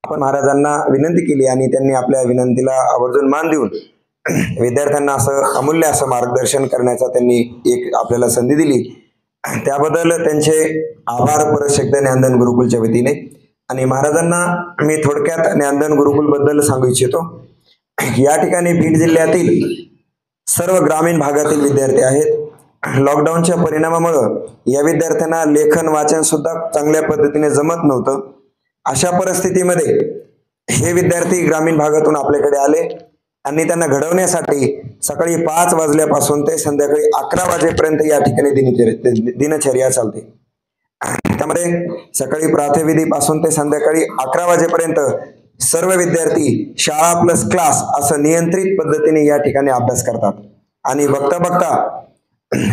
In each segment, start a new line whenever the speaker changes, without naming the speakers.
आपण महाराजांना विनंती केली आणि त्यांनी आपल्या विनंतीला आवर्जून मान देऊन विद्यार्थ्यांना असं अमूल्य असं मार्गदर्शन करण्याचा त्यांनी एक आपल्याला संधी दिली. त्याबद्दल त्यांचे आभार परत एकदा ज्ञानदान गुरुकुलच्या वतीने. आणि महाराजांना मी थोडक्यात ज्ञानदान गुरुकुल बद्दल सांगू इच्छितो. या ठिकाणी बीड जिल्ह्यातील सर्व ग्रामीण भागातील विद्यार्थी आहेत. लॉकडाऊनच्या परिणामामुळं या विद्यार्थ्यांना लेखन वाचन सुद्धा चांगल्या पद्धतीने जमत नव्हतं. अशा परिस्थितीमध्ये हे विद्यार्थी ग्रामीण भागातून आपल्याकडे आले आणि त्यांना घडवण्यासाठी सकाळी 5 वाजल्यापासून ते संध्याकाळी 11 वाजेपर्यंत या ठिकाणी दिनचर्या चालते. त्यामध्ये सकाळी प्रातःविधीपासून ते संध्याकाळी 11 वाजेपर्यंत सर्व विद्यार्थी शाळा प्लस क्लास असं नियंत्रित पद्धतीने या ठिकाणी अभ्यास करतात. आणि बघता बघता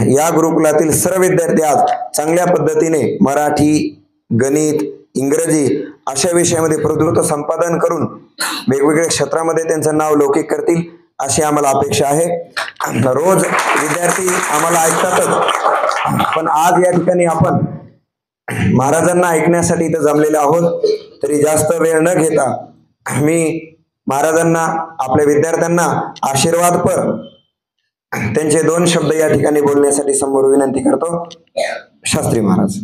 या गुरुकुलातील सर्व विद्यार्थी आज चांगल्या पद्धतीने मराठी, गणित, इंग्रजी अशा विषयामध्ये प्रभुत्व संपादन करून वेगवेगळ्या क्षेत्रामध्ये त्यांचं नाव लौकिक करतील अशी आम्हाला अपेक्षा आहे. रोज विद्यार्थी आम्हाला ऐकतातच, पण आज या ठिकाणी आपण महाराजांना ऐकण्यासाठी इथं जमलेले आहोत. तरी जास्त वेळ न घेता मी महाराजांना आपल्या विद्यार्थ्यांना आशीर्वादपर त्यांचे 2 शब्द या ठिकाणी बोलण्यासाठी समोर विनंती करतो. शास्त्री महाराज.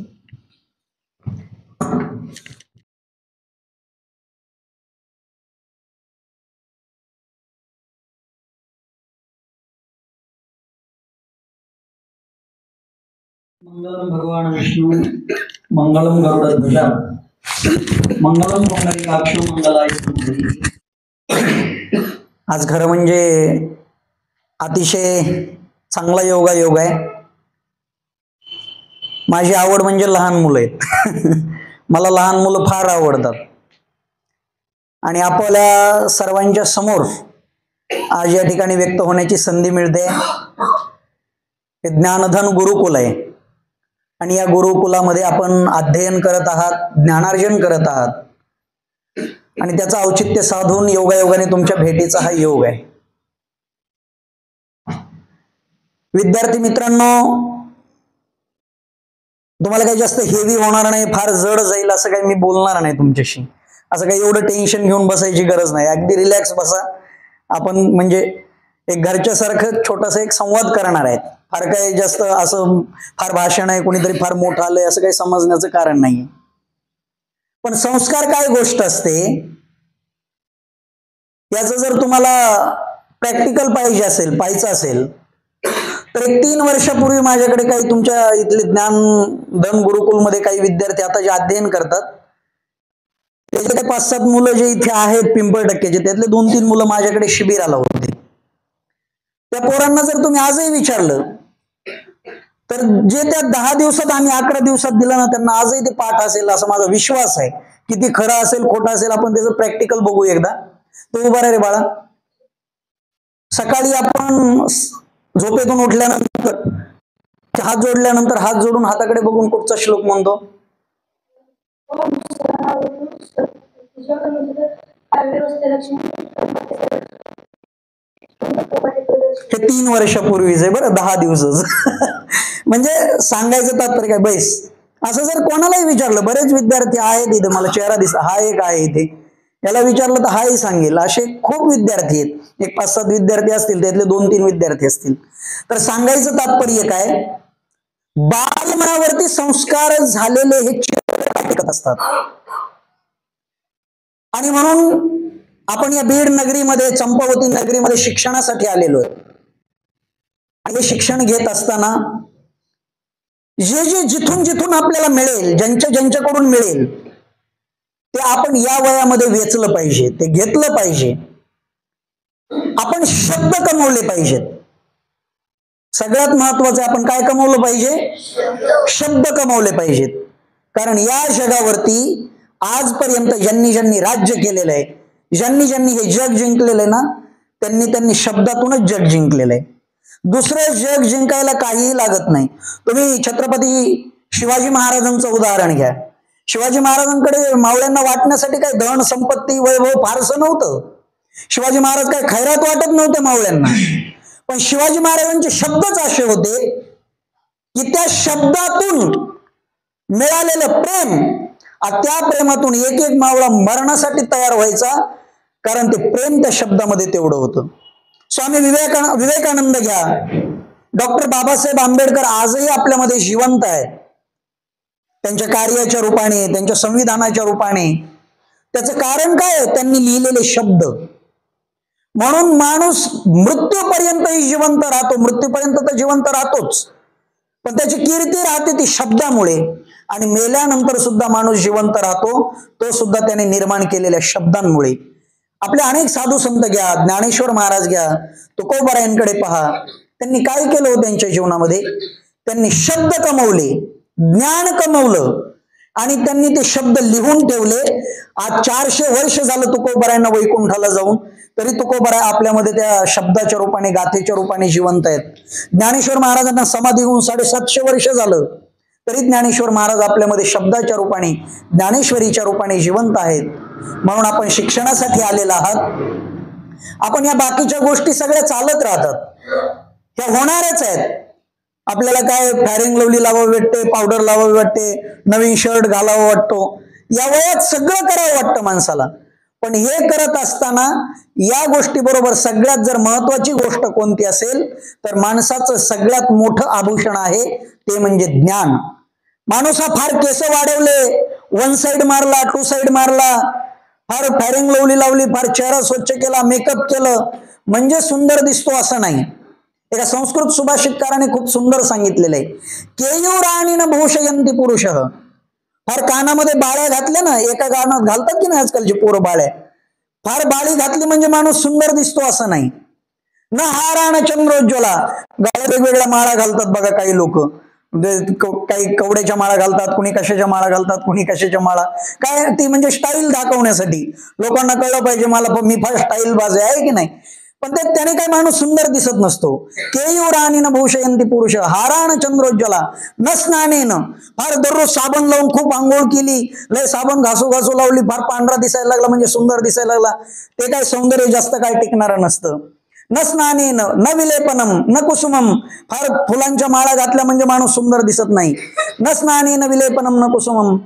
मंगलम भगवान विष्णु मंगलम गरुडध्वजा मंगलम पुंडरीकाक्ष मंगलाय सुंदरी. आज खरं म्हणजे अतिशय चांगला योग आहे. माझी आवड म्हणजे लहान मुलं आहेत. मला लहान मुलं फार आवडतात आणि आपल्या सर्वांच्या समोर आज या ठिकाणी व्यक्त होण्याची संधी मिळते. हे ज्ञानधन गुरुकुल आहे आणि या गुरुकुलामध्ये आपण अध्ययन करत आहात, ज्ञानार्जन करत आहात आणि त्याचं औचित्य साधून योगायोगाने तुमच्या भेटीचा हा योग आहे. विद्यार्थी मित्रांनो, तुम्हाला काही जास्त हेवी होणार नाही, फार जड जाईल असं काही मी बोलणार नाही तुमच्याशी. असं काही एवढं टेन्शन घेऊन बसायची गरज नाही. अगदी रिलॅक्स बसा. आपण म्हणजे एक घरच्या सारखं छोटासा एक संवाद करणार आहेत. फार काही जास्त असं फार भाषण आहे, कोणीतरी फार मोठं आलंय असं काही समजण्याचं कारण नाही. पण संस्कार काय गोष्ट असते याचं जर तुम्हाला प्रॅक्टिकल पाहायचं असेल तर 3 वर्षापूर्वी माझ्याकडे काही तुमच्या इथले ज्ञानधन गुरुकुलमध्ये काही विद्यार्थी आता जे अध्ययन करतात त्याचे 5-7 मुलं जे इथे आहेत पिंपळटक्क्याचे, त्यातले 2-3 मुलं माझ्याकडे शिबिराला होते. त्या पोरांना जर तुम्ही आजही विचारलं तर जे त्या 10 दिवसात आम्ही 11 दिवसात दिलं ना, त्यांना आजही ते पाठ असेल असा माझा विश्वास आहे. किती खरं असेल खोटं असेल आपण त्याचं प्रॅक्टिकल बघू एकदा. तो उभा रे बाळा. सकाळी आपण झोपेतून उठल्यानंतर हात जोडल्यानंतर हात जोडून हाताकडे बघून कुठचा श्लोक म्हणतो? हे 3 वर्षापूर्वीच आहे बरं, 10 दिवसच. म्हणजे सांगायचं तात्पर्य काय, बैस असं जर कोणालाही विचारलं, बरेच विद्यार्थी आहेत इथे, मला चेहरा दिसला, हा एक आहे इथे, याला विचारलं तर हाही सांगेल. असे खूप विद्यार्थी आहेत. एक 5-7 विद्यार्थी असतील, त्यातले 2-3 विद्यार्थी असतील. तर सांगायचं तात्पर्य काय, बालमनावरती संस्कार झालेले हे चिरकाल असतात. आणि म्हणून आपण या बीड नगरीमध्ये, चंपावती नगरीमध्ये शिक्षणासाठी आलेलो आहे. हे शिक्षण घेत असताना जे जिथून जिथून आपल्याला मिळेल, ज्यांच्याकडून मिळेल ते आपण या वयामध्ये वेचलं पाहिजे, ते घेतलं पाहिजे. आपण शब्द कमवले पाहिजेत. सगळ्यात महत्वाचं आपण काय कमवलं पाहिजे? शब्द कमवले पाहिजेत. कारण या जगावरती आजपर्यंत ज्यांनी राज्य केलेलं आहे, ज्यांनी हे जग जिंकलेलं आहे ना, त्यांनी शब्दातूनच जग जिंकलेलं आहे. दुसरं जग जिंकायला काहीही लागत नाही. तुम्ही छत्रपती शिवाजी महाराजांचं उदाहरण घ्या. शिवाजी महाराजांकडे मावळ्यांना वाटण्यासाठी काही धन संपत्ती वैभव फारसं नव्हतं. शिवाजी महाराज काय खैरात वाटत नव्हते मावळ्यांना, पण शिवाजी महाराजांचे शब्दच असे होते की त्या शब्दातून मिळालेलं प्रेम त्या प्रेमातून एक एक मावळा मरणासाठी तयार व्हायचा, कारण ते प्रेम त्या शब्दामध्ये तेवढं होतं. स्वामी विवेकानंद घ्या, डॉक्टर बाबासाहेब आंबेडकर आजही आपल्यामध्ये जिवंत आहे, त्यांच्या कार्याच्या रूपाने, त्यांच्या संविधानाच्या रूपाने. त्याचं कारण काय? त्यांनी लिहिलेले शब्द. म्हणून माणूस मृत्यूपर्यंतही जिवंत राहतो. मृत्यूपर्यंत तर जिवंत राहतोच, पण त्याची कीर्ती राहते ती शब्दामुळे. आणि मेल्यानंतर सुद्धा माणूस जिवंत राहतो, तो सुद्धा त्याने निर्माण केलेल्या शब्दांमुळे. आपले अनेक साधू संत घ्या, ज्ञानेश्वर महाराज घ्या, तुकोबारायांकडे पहा, त्यांनी काय केलं हो त्यांच्या जीवनामध्ये? त्यांनी शब्द कमवले, ज्ञान कमवलं, आणि त्यांनी ते शब्द लिहून ठेवले. आज 400 वर्ष झालं तुकोबारायांना वैकुंठाला जाऊन, तरी तुकोबाराय आपल्यामध्ये त्या शब्दाच्या रूपाने, गाथेच्या रूपाने जिवंत आहेत. ज्ञानेश्वर महाराजांना समाधी होऊन 750 वर्ष झालं, तरी ज्ञानेश्वर महाराज आपल्यामध्ये शब्दाच्या रूपाने, ज्ञानेश्वरीच्या रूपाने जिवंत आहेत. म्हणून आपण शिक्षणासाठी आलेला आहात. आपण या बाकीच्या गोष्टी सगळ्या चालत राहतात, ह्या होणारच आहेत. आपल्याला काय फॅरिंग लवली लावावं वाटते, पावडर लावावी वाटते, नवीन शर्ट घालावं वाटतो, या वयात सगळं करावं वाटतं माणसाला. पण हे करत असताना या गोष्टी बरोबर सगळ्यात जर महत्वाची गोष्ट कोणती असेल तर माणसाचं सगळ्यात मोठं आभूषण आहे ते म्हणजे ज्ञान. माणूस हा फार केस वाढवले, 1 साइड मारला, 2 साइड मारला, फार फॅरिंग लवली लावली, फार चेहरा स्वच्छ केला, मेकअप केलं म्हणजे सुंदर दिसतो असं नाही. एका संस्कृत सुभाषितकाराने खूप सुंदर सांगितलेलं आहे, केयूराणी न भूषयंती पुरुषः. फार कानामध्ये बाळ्या घातल्या ना, एका कानात घालतात की नाही आजकालची पोरं बाळ्या, फार बाळी घातली म्हणजे माणूस सुंदर दिसतो असं नाही. न हाराण चंद्रोज्ज्वला, गळ्यात वेगवेगळ्या माळा घालतात बघा काही लोक, काही कवड्याच्या माळा घालतात, कुणी कशाच्या माळा घालतात, कुणी कशाच्या माळा, काय ती म्हणजे स्टाईल दाखवण्यासाठी. लोकांना कळलं पाहिजे मी फार स्टाईल बाज आहे की नाही, पण त्याने काही माणूस सुंदर दिसत नसतो. केयूराणी न भूषयंती पुरुष हाराण चंद्रोज्ज्वला न स्नानेन, फार दररोज साबण लावून खूप आंघोळ केली, लय साबण घासू लावली, फार पांढरा दिसायला लागला म्हणजे सुंदर दिसायला लागला, ते काय सौंदर्य जास्त काय टिकणारं नसतं. न स्नानेन न विलेपनम न कुसुमम, फार फुलांच्या माळा घातल्या म्हणजे माणूस सुंदर दिसत नाही. न स्नानेन विलेपनम न कुसुमम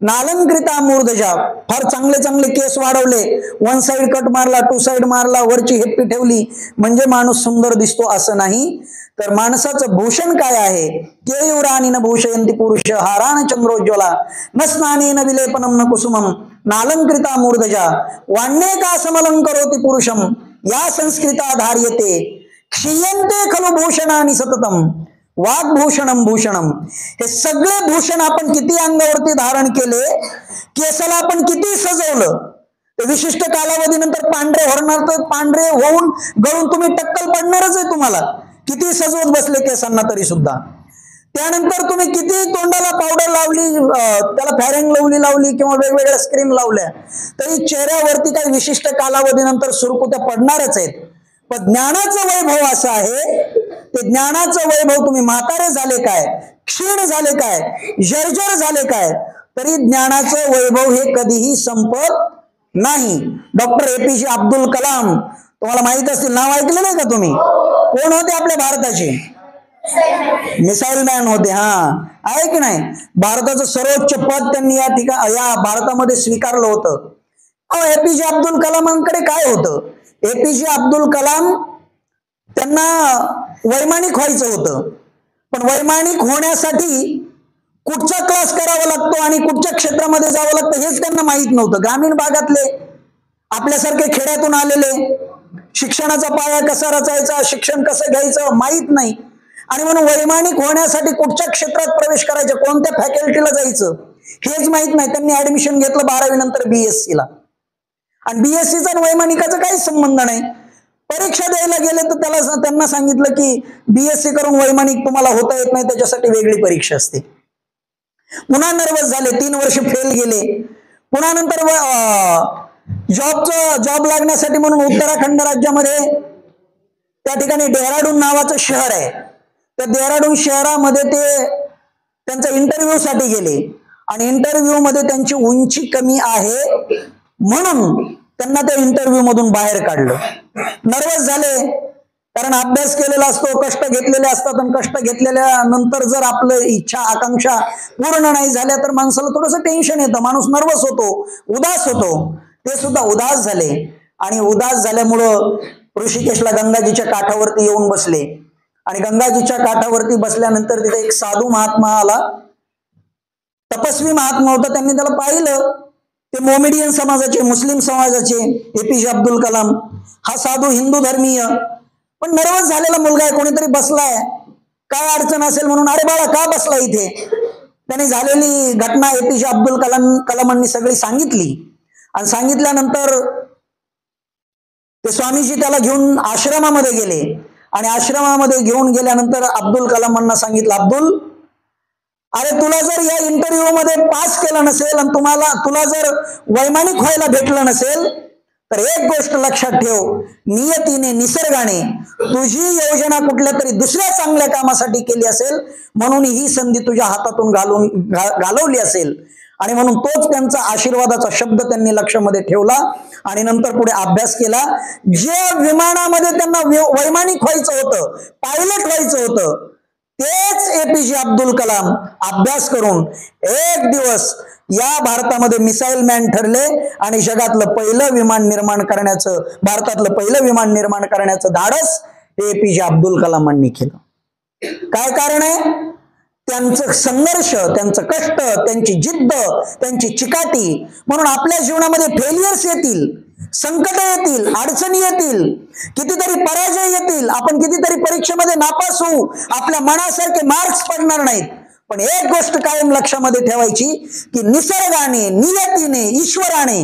नालंकृता मूर्धजा, फार चांगले चांगले केस वाढवले, 1 साइड कट मारला, 2 साइड मारला, वरची हेप्पी ठेवली म्हणजे माणूस सुंदर दिसतो असं नाही. तर माणसाचं भूषण काय आहे? केयूराणी न भूषयंती पुरुष हाराण चंद्रोज्ज्वला न स्नानेन विलेपनम न कुसुमम नालंकृता मूर्धजा वाण्ये का समलंकरोति पुरुषम या संस्कृता धार्यते क्षीयन्ते खलु भूषणानि सततम वाग्भूषणम भूषणम. हे सगळे भूषण आपण किती अंगावरती धारण केले, केसाला आपण किती सजवलं, ते विशिष्ट कालावधीनंतर पांढरे होणार, तर पांढरे होऊन गळून तुम्ही टक्कल पडणारच आहे. तुम्हाला किती सजवत बसले केसांना तरी सुद्धा. त्यानंतर तुम्ही किती तोंडाला पावडर लावली, त्याला फॅरिंग लवली लावली किंवा वेगवेगळ्या क्रीम लावल्या, तरी चेहऱ्यावरती काही विशिष्ट कालावधीनंतर सुरकुत्या पडणारच आहेत. पण ज्ञानाचं वैभव असं आहे, ते ज्ञानाचं वैभव तुम्ही म्हातारे झाले काय, क्षीण झाले काय, जर्जर झाले काय, तरी ज्ञानाचं वैभव हे कधीही संपत नाही. डॉक्टर APJ अब्दुल कलाम, तुम्हाला माहित असतील, नाव ऐकलं नाही का तुम्ही? कोण होते आपल्या भारताचे? मिसाईल मॅन होते. आहे की नाही? भारताचं सर्वोच्च पद त्यांनी या भारतामध्ये स्वीकारलं होतं. APJ अब्दुल कलामांकडे काय होतं? APJ अब्दुल कलाम त्यांना वैमानिक व्हायचं होतं, पण वैमानिक होण्यासाठी कुठचा क्लास करावा लागतो आणि कुठच्या क्षेत्रामध्ये जावं लागतं हेच त्यांना माहित नव्हतं. ग्रामीण भागातले, आपल्यासारखे खेड्यातून आलेले, शिक्षणाचा पाया कसा रचायचा, शिक्षण कसं घ्यायचं माहित नाही, आणि म्हणून वैमानिक होण्यासाठी कुठच्या क्षेत्रात प्रवेश करायचा, कोणत्या फॅकल्टीला जायचं हेच माहित नाही. त्यांनी ऍडमिशन घेतलं 12वी नंतर BSc ला, आणि BScचा आणि वैमानिकाचा काहीच संबंध नाही. परीक्षा द्यायला गेले तर त्यांना सांगितलं की BSc करून वैमानिक तुम्हाला होता येत नाही, त्याच्यासाठी वेगळी परीक्षा असते. पुन्हा नर्वस झाले, 3 वर्ष फेल गेले. पुन्हा नंतर जॉब लागण्यासाठी म्हणून उत्तराखंड राज्यामध्ये त्या ठिकाणी डेहराडून नावाचं शहर आहे, त्या डेहराडून शहरामध्ये ते त्यांचा इंटरव्ह्यू साठी गेले, आणि इंटरव्ह्यू मध्ये त्यांची उंची कमी आहे म्हणून त्यांना त्या इंटरव्ह्यू मधून बाहेर काढलं. नर्वस झाले, कारण अभ्यास केलेला असतो, कष्ट घेतलेले असतात, आणि कष्ट घेतलेल्या नंतर जर आपलं इच्छा आकांक्षा पूर्ण नाही झाल्या तर माणसाला थोडंसं टेन्शन येतं, माणूस नर्वस होतो, उदास होतो. ते सुद्धा उदास झाले आणि उदास झाल्यामुळं ऋषिकेशला गंगाजीच्या काठावरती येऊन बसले. आणि गंगाजीच्या काठावरती बसल्यानंतर तिथे एक साधू महात्मा आला, तपस्वी महात्मा होता. त्यांनी त्याला पाहिलं. ते मोमेडियन समाजाचे, मुस्लिम समाजाचे एपीजे अब्दुल कलाम. हा साधू हिंदू धर्मीय, पण नर्वस झालेला मुलगा आहे, कोणीतरी बसलाय, काय अडचण असेल म्हणून. अरे बाळा का बसला इथे? त्याने झालेली घटना एपीजे अब्दुल कलामांनी सगळी सांगितली. आणि सांगितल्यानंतर ते स्वामीजी त्याला घेऊन आश्रमामध्ये गेले. आणि आश्रमामध्ये घेऊन गेल्यानंतर अब्दुल कलामांना सांगितलं, अब्दुल, अरे तुला जर या इंटरव्ह्यू मध्ये पास केलं नसेल आणि तुला जर वैमानिक व्हायला भेटलं नसेल तर एक गोष्ट लक्षात ठेव, नियतीने, निसर्गाने तुझी योजना कुठल्या तरी दुसऱ्या चांगल्या कामासाठी केली असेल, म्हणून ही संधी तुझ्या हातातून घालवली असेल. आणि म्हणून तोच त्यांचा आशीर्वादाचा शब्द त्यांनी लक्षामध्ये ठेवला. आणि नंतर पुढे अभ्यास केला. जे विमानामध्ये त्यांना वैमानिक व्हायचं होतं, पायलट व्हायचं होतं, तेच एपीजे अब्दुल कलाम अभ्यास करून एक दिवस या भारतामध्ये मिसाईल मॅन ठरले आणि जगातलं पहिलं विमान निर्माण करण्याचं, भारतातलं पहिलं विमान निर्माण करण्याचं धाडस एपीजे अब्दुल कलामांनी केलं. काय कारण आहे? त्यांचं संघर्ष, त्यांचं कष्ट, त्यांची जिद्द, त्यांची चिकाटी. म्हणून आपल्या जीवनामध्ये फेलियर्स येतील, संकट येतील, अडचणी येतील, कितीतरी पराजय येतील, आपण कितीतरी परीक्षेमध्ये नापास होऊ, आपल्या मनासारखे मार्क्स पडणार नाहीत. पण एक गोष्ट कायम लक्षामध्ये ठेवायची की निसर्गाने, नियतीने, ईश्वराने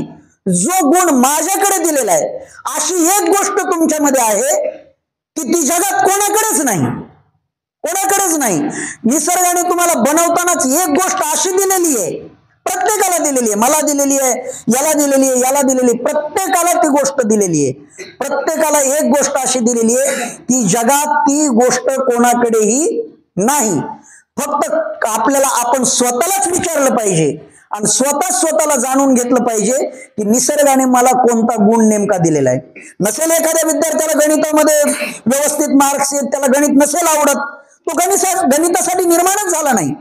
जो गुण माझ्याकडे दिलेला आहे, अशी एक गोष्ट तुमच्यामध्ये आहे की ती जगात कोणाकडेच नाही, कोणाकडेच नाही. निसर्गाने तुम्हाला बनवतानाच एक गोष्ट अशी दिलेली आहे, प्रत्येकाला दिलेली आहे, मला दिलेली आहे, याला दिलेली आहे, याला दिलेली आहे, प्रत्येकाला ती गोष्ट दिलेली आहे. प्रत्येकाला एक गोष्ट अशी दिलेली आहे की जगात ती गोष्ट कोणाकडेही नाही. फक्त आपल्याला आपण स्वतःलाच विचारलं पाहिजे आणि स्वतःला जाणून घेतलं पाहिजे की निसर्गाने मला कोणता गुण नेमका दिलेला आहे. नसेल एखाद्या विद्यार्थ्याला गणितामध्ये व्यवस्थित मार्क्स येत, त्याला गणित नसेल आवडत, तो गणितासाठी निर्माणच झाला नाही.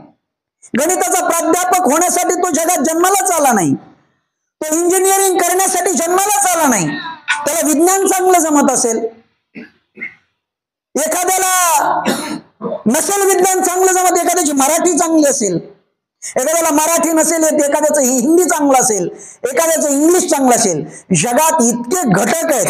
गणिताचा प्राध्यापक होण्यासाठी तो जगात जन्मालाच आला नाही. तो इंजिनिअरिंग करण्यासाठी जन्मालाच आला नाही. त्याला विज्ञान चांगलं जमत असेल, एखाद्याला नसेल विज्ञान चांगलं जमत, एखाद्याची मराठी चांगली असेल, एखाद्याला मराठी नसेल येत, एखाद्याचं हिंदी चांगलं असेल, एखाद्याचं इंग्लिश चांगलं असेल. जगात इतके घटक आहेत,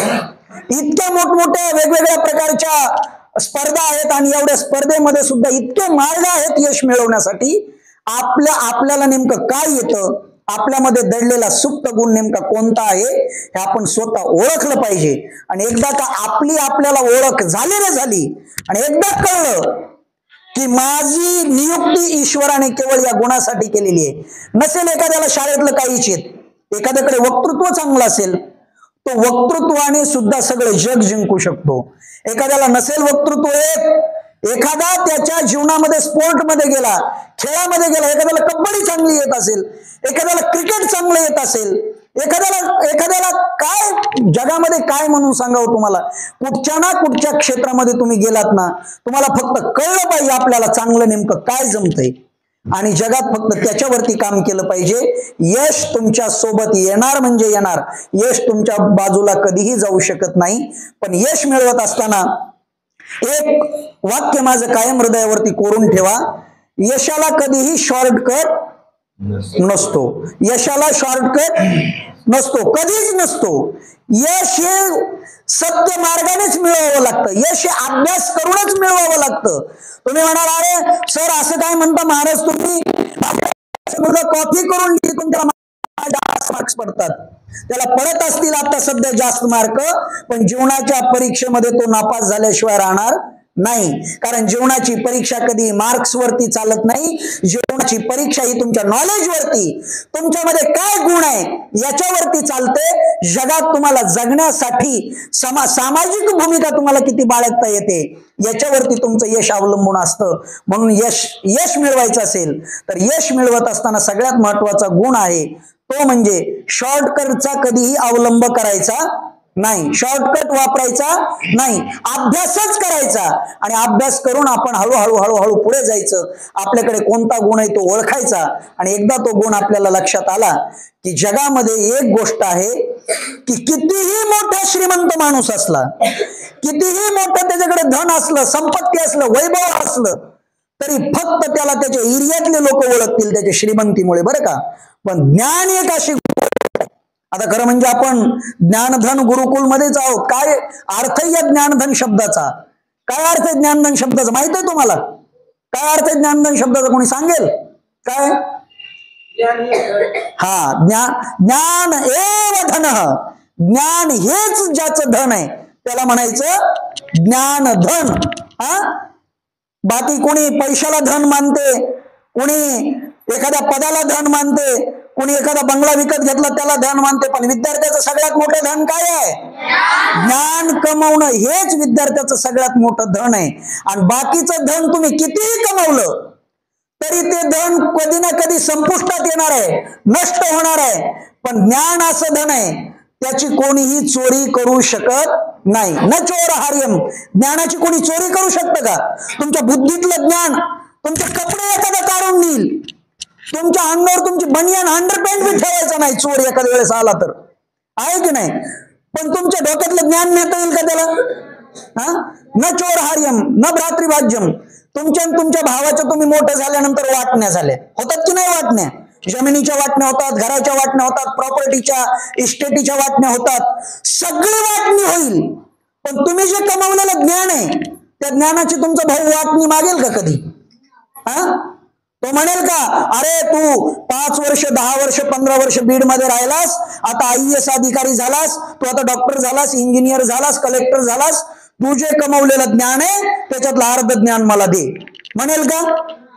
इतक्या मोठमोठ्या वेगवेगळ्या प्रकारच्या स्पर्धा आहेत आणि एवढ्या स्पर्धेमध्ये सुद्धा इतके मार्ग आहेत यश मिळवण्यासाठी. आपल्याला नेमकं काय येतं, आपल्यामध्ये दडलेला सुप्त गुण नेमका कोणता आहे हे आपण स्वतः ओळखलं पाहिजे. आणि एकदा का आपल्याला ओळख झाली आणि एकदा कळलं की माझी नियुक्ती ईश्वराने केवळ या गुणासाठी केलेली आहे. नसेल एखाद्याला शाळेतलं काहीच येत, एखाद्याकडे वक्तृत्व चांगलं असेल, तो वक्तृत्वाने सुद्धा सगळं जग जिंकू शकतो. एखाद्याला नसेल वक्तृत्व येत, एखादा त्याच्या जीवनामध्ये स्पोर्टमध्ये गेला, खेळामध्ये गेला, एखाद्याला कबड्डी चांगली येत असेल, एखाद्याला क्रिकेट चांगलं येत असेल, एखाद्याला काय जगामध्ये काय म्हणून सांगावं तुम्हाला, कुठच्या ना कुठच्या क्षेत्रामध्ये तुम्ही गेलात ना, तुम्हाला फक्त कळलं पाहिजे आपल्याला चांगलं नेमकं काय जमतंय आणि जगात फक्त त्याच्यावरती काम केलं पाहिजे. यश तुमच्या सोबत येणार म्हणजे येणार, यश तुमच्या बाजूला कधीही जाऊ शकत नाही. पण यश मिळवत असताना एक वाक्य माझं कायम हृदयावरती कोरून ठेवा, यशाला कधीही शॉर्टकट नसतो. यशाला शॉर्टकट नसतो, कधीच नसतो. यश हे सत्य मार्गानेच मिळवावं लागतं. यश हे अभ्यास करूनच मिळवावं लागतं. तुम्ही म्हणाल, अरे सर असं काय म्हणता महाराज तुम्ही, कॉपी करून लिहितो त्याला जास्त मार्क्स पडतात. त्याला पडत असतील आता सध्या जास्त मार्क, पण जीवनाच्या परीक्षेमध्ये तो नापास झाल्याशिवाय राहणार नाही. कारण जीवनाची परीक्षा कधी मार्क्स वरती चालत नाही. जीवनाची परीक्षा ही तुमच्या नॉलेज वरती, तुमच्यामध्ये काय गुण आहे याच्यावरती चालते. जगात तुम्हाला जगण्यासाठी सामाजिक भूमिका तुम्हाला किती बाळगता येते याच्यावरती तुमचं यश अवलंबून असतं. म्हणून यश मिळवायचं असेल तर यश मिळवत असताना सगळ्यात महत्वाचा गुण आहे तो म्हणजे शॉर्टकटचा कधीही अवलंब करायचा नाही, शॉर्टकट वापरायचा नाही, अभ्यासच करायचा. आणि अभ्यास करून आपण हळूहळू हळूहळू पुढे जायचं. आपल्याकडे कोणता गुण आहे तो ओळखायचा. आणि एकदा तो गुण आपल्याला लक्षात आला की जगामध्ये एक गोष्ट आहे की कितीही मोठा श्रीमंत माणूस असला, कितीही मोठं त्याच्याकडे धन असलं, संपत्ती असलं, वैभव असलं, तरी फक्त त्याला त्याच्या एरियातले लोक ओळखतील त्याच्या श्रीमंतीमुळे, बरं का. पण ज्ञान एक अशी, आता खरं म्हणजे आपण ज्ञानधन गुरुकुल मध्येच आहोत. काय अर्थ आहे या ज्ञानधन शब्दाचा? काय अर्थ आहे ज्ञानधन शब्दाचा माहित आहे तुम्हाला? काय अर्थ आहे ज्ञानधन शब्दाचा? कोणी सांगेल काय? हा, ज्ञान एव धन, ज्ञान हेच ज्याचं धन आहे त्याला म्हणायचं ज्ञानधन. हा, बाकी कोणी पैशाला धन मानते, कोणी एखाद्या पदाला धन मानते, कोणी एखादा बंगला विकत घेतला त्याला धन मानते. पण विद्यार्थ्याचं सगळ्यात मोठं धन काय आहे? ज्ञान कमवणं हेच विद्यार्थ्याचं सगळ्यात मोठं धन आहे. आणि बाकीचं धन तुम्ही कितीही कमवलं तरी ते धन कधी ना कधी संपुष्टात येणार आहे, नष्ट होणार आहे. पण ज्ञान असं धन आहे त्याची कोणीही चोरी करू शकत नाही. न चोर हार्यम, ज्ञानाची कोणी चोरी करू शकतं का? तुमच्या बुद्धीतलं ज्ञान तुमचे कपडे एखादा काढून नेईल, तुमच्या अंगावर तुमची बनियान अंडरपॅन्ट बी ठेवायचं नाही चोर एखाद्या वेळेस आला तर, आहे की नाही? पण तुमच्या डोक्यातलं ज्ञान नेता येईल का त्याला? हा, न चोर हार्यम न भ्रातृभाज्यम. तुमच्या भावाच्या तुम्ही मोठे झाल्यानंतर वाटण्या झाल्या होतात की नाही? वाटण्या, जमिनीच्या वाटण्या होतात, घराच्या वाटण्या होतात, प्रॉपर्टीच्या इस्टेटीच्या वाटण्या होतात, सगळी वाटणी होईल. पण तुम्ही जे कमावलेलं ज्ञान आहे त्या ज्ञानाची तुमचा भाऊ वाटणी मागेल का कधी? हा, तो म्हणेल का अरे तू 5 वर्ष 10 वर्ष 15 वर्ष बीड मध्ये राहिलास, आता IAS अधिकारी झालास, तू आता डॉक्टर झालास, इंजिनियर झालास, कलेक्टर झालास, तू जे कमवलेलं ज्ञान आहे त्याच्यातलं अर्ध ज्ञान मला दे, म्हणेल का?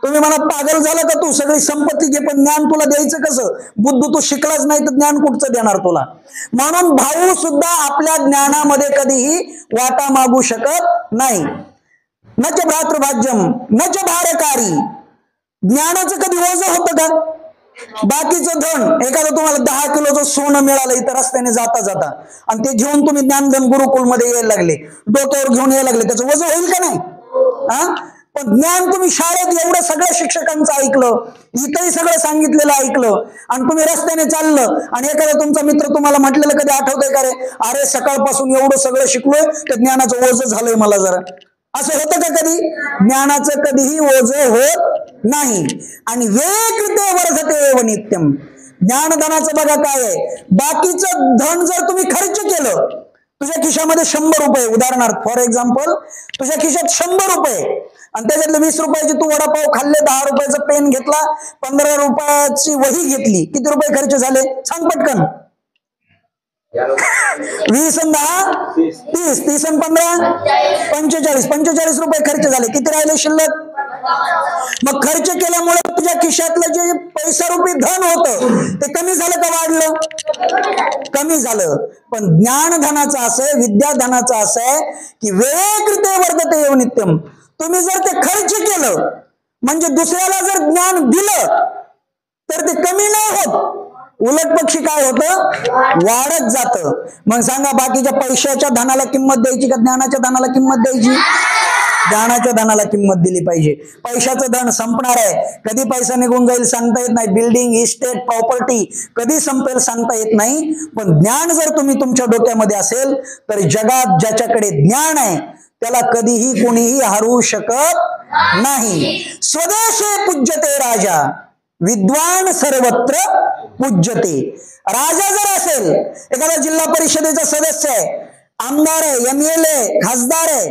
तुम्ही म्हणा पागल झाला का तू? सगळी संपत्ती घे पण ज्ञान तुला द्यायचं कसं? बुद्धू तू शिकलाच नाही तर ज्ञान कुठचं देणार तुला? म्हणून भाऊ सुद्धा आपल्या ज्ञानामध्ये कधीही वाटा मागू शकत नाही. नच भ्रातृभाज्यम नच भारकारी. ज्ञानाचं कधी ओझं होतं का? बाकीचं धन, एखादं तुम्हाला 10 किलोचं सोनं मिळालं इतर रस्त्याने जाता जाता आणि ते घेऊन तुम्ही ज्ञानधन गुरुकुल मध्ये यायला लागले, डोक्यावर घेऊन यायला लागले, त्याचं वजन होईल का नाही? हा, पण ज्ञान तुम्ही शाळेत एवढं सगळ्या शिक्षकांचं ऐकलं, इथंही सगळं सांगितलेलं ऐकलं आणि तुम्ही रस्त्याने चाललं आणि एखादा तुमचा मित्र तुम्हाला म्हटलेलं कधी आठवतंय का रे? अरे सकाळपासून एवढं सगळं शिकलोय तर ज्ञानाचं ओझं झालंय मला जरा, असं होतं का कधी? ज्ञानाचं कधीही ओझं होत नाही. आणि वेकृते वर्धते एव नित्यम. ज्ञानधनाचं बघा काय आहे, बाकीचं धन जर तुम्ही खर्च केलं, तुझ्या खिशामध्ये 100 रुपये उदाहरणार्थ फॉर एक्झाम्पल, तुझ्या खिशात 100 रुपये आणि त्याच्यातले 20 रुपयाची तू वडापाव खाल्ले, 10 रुपयाचा पेन घेतला, 15 रुपयाची वही घेतली, किती रुपये खर्च झाले सांग पटकन? 20 आणि 10 30, 30 आणि 15 45 रुपये खर्च झाले. किती राहिले शिल्लक? मग खर्च केल्यामुळे तुझ्या खिशातलं जे पैसा रुपये धन होतं ते कमी झालं का वाढलं? कमी झालं. पण ज्ञानधनाचं असं आहे, विद्याधनाचं असं आहे की वेकृते वर्धते एव नित्यम. तुम्ही जर ते खर्च केलं म्हणजे दुसऱ्याला जर ज्ञान दिलं तर ते कमी नाही होत, उलट पक्षी काय होतं? वाढत जातं. मग सांगा बाकीच्या पैशाच्या धनाला किंमत द्यायची का ज्ञानाच्या धनाला किंमत द्यायची? ज्ञानाच्या धनाला किंमत दिली पाहिजे. पैशाचं धन संपणार आहे, कधी पैसा निघून जाईल सांगता येत नाही. बिल्डिंग इस्टेट प्रॉपर्टी कधी संपेल सांगता येत नाही. पण ज्ञान जर तुम्ही तुमच्या डोक्यामध्ये असेल तर जगात ज्याच्याकडे ज्ञान आहे त्याला कधीही कोणीही हरवू शकत नाही. स्वदेशे पूज्यते राजा विद्वान सर्वत्र पूज्यते. राजा जर असेल, एखादा जिल्हा परिषदेचा सदस्य आहे, आमदार आहे, MLA खासदार आहे,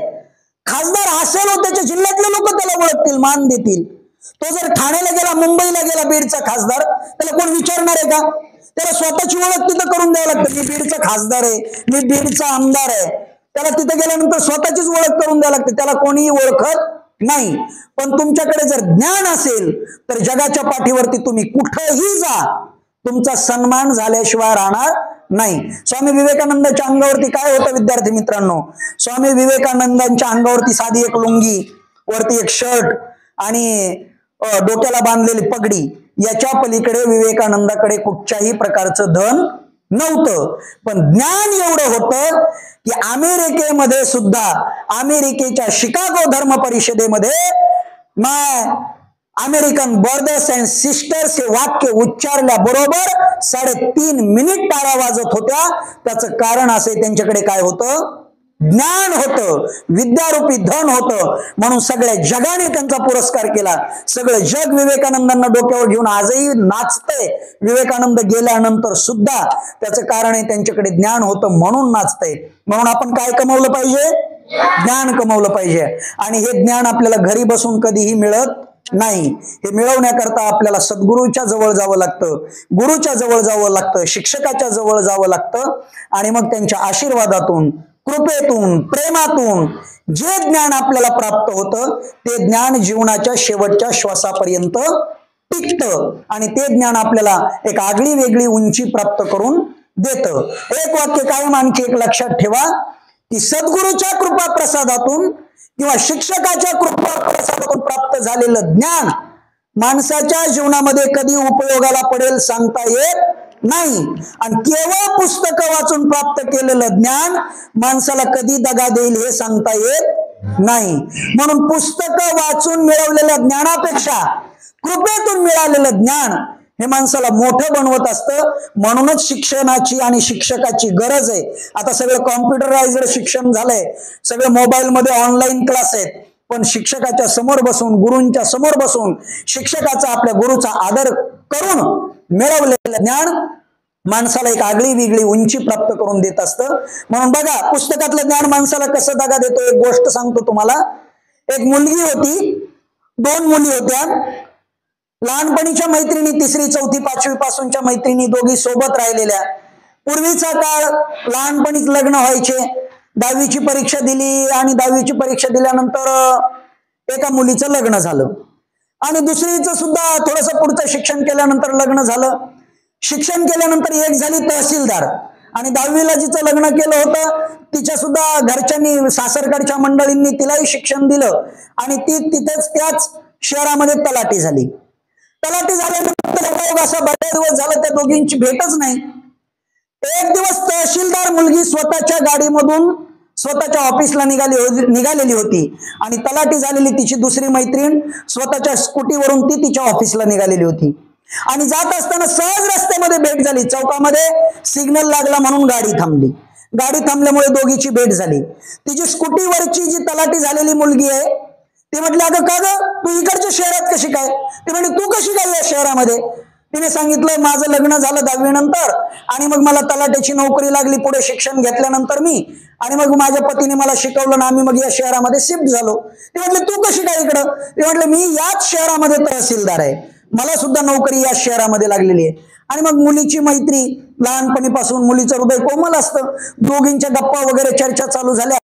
खासदार असेल त्याच्या जिल्ह्यातले लोक त्याला ओळखतील, मान देतील. तो जर ठाण्याला गेला, मुंबईला गेला बीडचा खासदार, त्याला कोण विचारणार आहे का? त्याला स्वतःची ओळख तिथं करून द्यावं लागतं. मी बीडचा खासदार आहे, मी बीडचा आमदार आहे. त्याला तिथे गेल्यानंतर स्वतःचीच ओळख करून द्यावं लागते, त्याला कोणीही ओळखत नाही. पण तुमच्याकडे जर ज्ञान असेल तर जगाच्या पाठीवरती तुम्ही कुठेही जा, तुमचा सन्मान झाल्याशिवाय राहणार नाही. स्वामी विवेकानंदांच्या अंगावरती काय होतं विद्यार्थी मित्रांनो? स्वामी विवेकानंदांच्या अंगावरती साधी एक लुंगी, वरती एक शर्ट आणि डोक्याला बांधलेली पगडी, याच्या पलीकडे विवेकानंदाकडे कुठच्याही प्रकारचं धन नव्हतं. पण ज्ञान एवढं होतं की अमेरिकेमध्ये सुद्धा, अमेरिकेच्या शिकागो धर्म परिषदेमध्ये माय अमेरिकन ब्रदर्स अँड सिस्टर्स हे वाक्य उच्चारल्याबरोबर 3.5 मिनिट टाळ्या वाजत होत्या. त्याचं कारण असे, त्यांच्याकडे काय होतं? ज्ञान होतं, विद्यारूपी धन होतं. म्हणून सगळ्या जगाने त्यांचा पुरस्कार केला. सगळं जग विवेकानंदांना डोक्यावर घेऊन आजही नाचतंय. विवेकानंद गेल्यानंतर सुद्धा त्याचं कारण आहे, त्यांच्याकडे ज्ञान होतं म्हणून नाचतंय. म्हणून आपण काय कमवलं पाहिजे? ज्ञान कमवलं पाहिजे. आणि हे ज्ञान आपल्याला घरी बसून कधीही मिळत नाही. हे मिळवण्याकरता आपल्याला सद्गुरूच्या जवळ जावं लागतं, गुरुच्या जवळ जावं लागतं, शिक्षकाच्या जवळ जावं लागतं. आणि मग त्यांच्या आशीर्वादातून, कृपेतून, प्रेमातून जे ज्ञान आपल्याला प्राप्त होतं ते ज्ञान जीवनाच्या शेवटच्या श्वासापर्यंत टिकतं. आणि ते ज्ञान आपल्याला एक आगळी वेगळी उंची प्राप्त करून देतं. एक वाक्य कायम आणखी एक लक्षात ठेवा की सद्गुरूच्या कृपा प्रसादातून किंवा शिक्षकाच्या कृपा प्रसादातून प्राप्त झालेलं ज्ञान माणसाच्या जीवनामध्ये कधी उपयोगाला पडेल सांगता येत नाही. आणि केवळ पुस्तकं वाचून प्राप्त केलेलं ज्ञान माणसाला कधी दगा देईल हे सांगता येत नाही. म्हणून पुस्तकं वाचून मिळवलेल्या ज्ञानापेक्षा कृपेतून मिळालेलं ज्ञान हे माणसाला मोठं बनवत असतं. म्हणूनच शिक्षणाची आणि शिक्षकाची गरज आहे. आता सगळं कॉम्प्युटराइज्ड शिक्षण झालंय, सगळे मोबाईलमध्ये ऑनलाईन क्लास आहेत. पण शिक्षकाच्या समोर बसून, गुरूंच्या समोर बसून शिक्षकाचा, आपल्या गुरुचा आदर करून मिळवलेलं ज्ञान माणसाला एक आगळी वेगळी उंची प्राप्त करून देत असतं. म्हणून बघा, पुस्तकातलं ज्ञान माणसाला कसं दगा देतो. एक गोष्ट सांगतो तुम्हाला. एक मुलगी होती, 2 मुली होत्या. लहानपणीच्या मैत्रिणी, 3री 4थी 5वी पासूनच्या मैत्रिणी, दोघी सोबत राहिलेल्या. पूर्वीचा काळ, लहानपणीच लग्न व्हायचे. 10वीची परीक्षा दिली आणि 10वीची परीक्षा दिल्यानंतर एका मुलीचं लग्न झालं आणि दुसरीचं सुद्धा थोडंसं पुढचं शिक्षण केल्यानंतर लग्न झालं. शिक्षण केल्यानंतर एक झाली तहसीलदार आणि 10वीला जिचं लग्न केलं होतं तिच्या सुद्धा घरच्यांनी, सासरकडच्या मंडळींनी तिलाही शिक्षण दिलं आणि ती तिथेच त्याच शहरामध्ये तलाठी झाली. तलाठी झाल्यानंतर असा बरेच दिवस झाला त्या दोघींची भेटच नाही. एक दिवस तहसीलदार मुलगी स्वतःच्या गाडीमधून स्वतःच्या ऑफिसला निघालेली होती आणि तलाठी झालेली तिची दुसरी मैत्रीण स्वतःच्या स्कूटीवरून ती तिच्या ऑफिसला निघालेली होती. आणि जात असताना सहज रस्त्यामध्ये भेट झाली. चौकामध्ये सिग्नल लागला म्हणून गाडी थांबली. गाडी थांबल्यामुळे दोघीची भेट झाली. तिची स्कूटीवरची जी तलाठी झालेली मुलगी आहे ती म्हटली, अगं का ग, तू इकडच्या शहरात कशी काय? ती म्हटली, तू कशी काय या शहरामध्ये? तिने सांगितलं, माझं लग्न झालं 10वी नंतर आणि मग मला तलाट्याची नोकरी लागली. पुढे शिक्षण घेतल्यानंतर मी आणि मग माझ्या पतीने मला शिकवलं ना, आम्ही मग या शहरामध्ये शिफ्ट झालो. ती म्हटली, तू कशी काय इकडं? ती म्हटलं, मी याच शहरामध्ये तहसीलदार आहे, मला सुद्धा नोकरी या शहरामध्ये लागलेली आहे. आणि मग मुलीची मैत्री, लहानपणीपासून मुलीचं हृदय कोमल असतं. दोघींच्या गप्पा वगैरे चर्चा चालू झाल्या.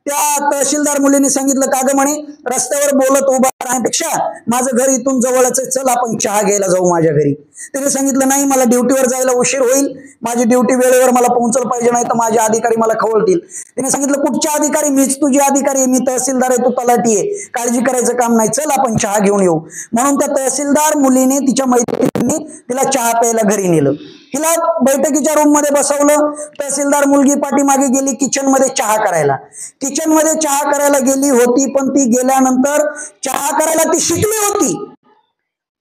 त्या तहसीलदार मुलीने सांगितलं, का ग म्हणे, रस्त्यावर बोलत उभा राहण्यापेक्षा माझं घर इथून जवळच आहे, चल आपण चहा घ्यायला जाऊ माझ्या घरी. तिने सांगितलं, नाही मला ड्युटीवर जायला उशीर होईल, माझी ड्युटी वेळेवर मला पोहोचलं पाहिजे, नाही तर माझे अधिकारी मला खवळतील. तिने सांगितलं, कुठच्या अधिकारी? मीच तुझी अधिकारी आहे, मी तहसीलदार आहे, तू तलाठी आहे, काळजी करायचं काम नाही, चल आपण चहा घेऊन येऊ. म्हणून त्या तहसीलदार मुलीने तिच्या मैत्रिणींनी तिला चहा प्यायला घरी नेलं. तिला बैठकीच्या रूम मध्ये बसवलं. तहसीलदार मुलगी पाठीमागे गेली किचन मध्ये चहा करायला. किचन मध्ये चहा करायला गेली होती, पण ती गेल्यानंतर चहा करायला ती शिकली होती,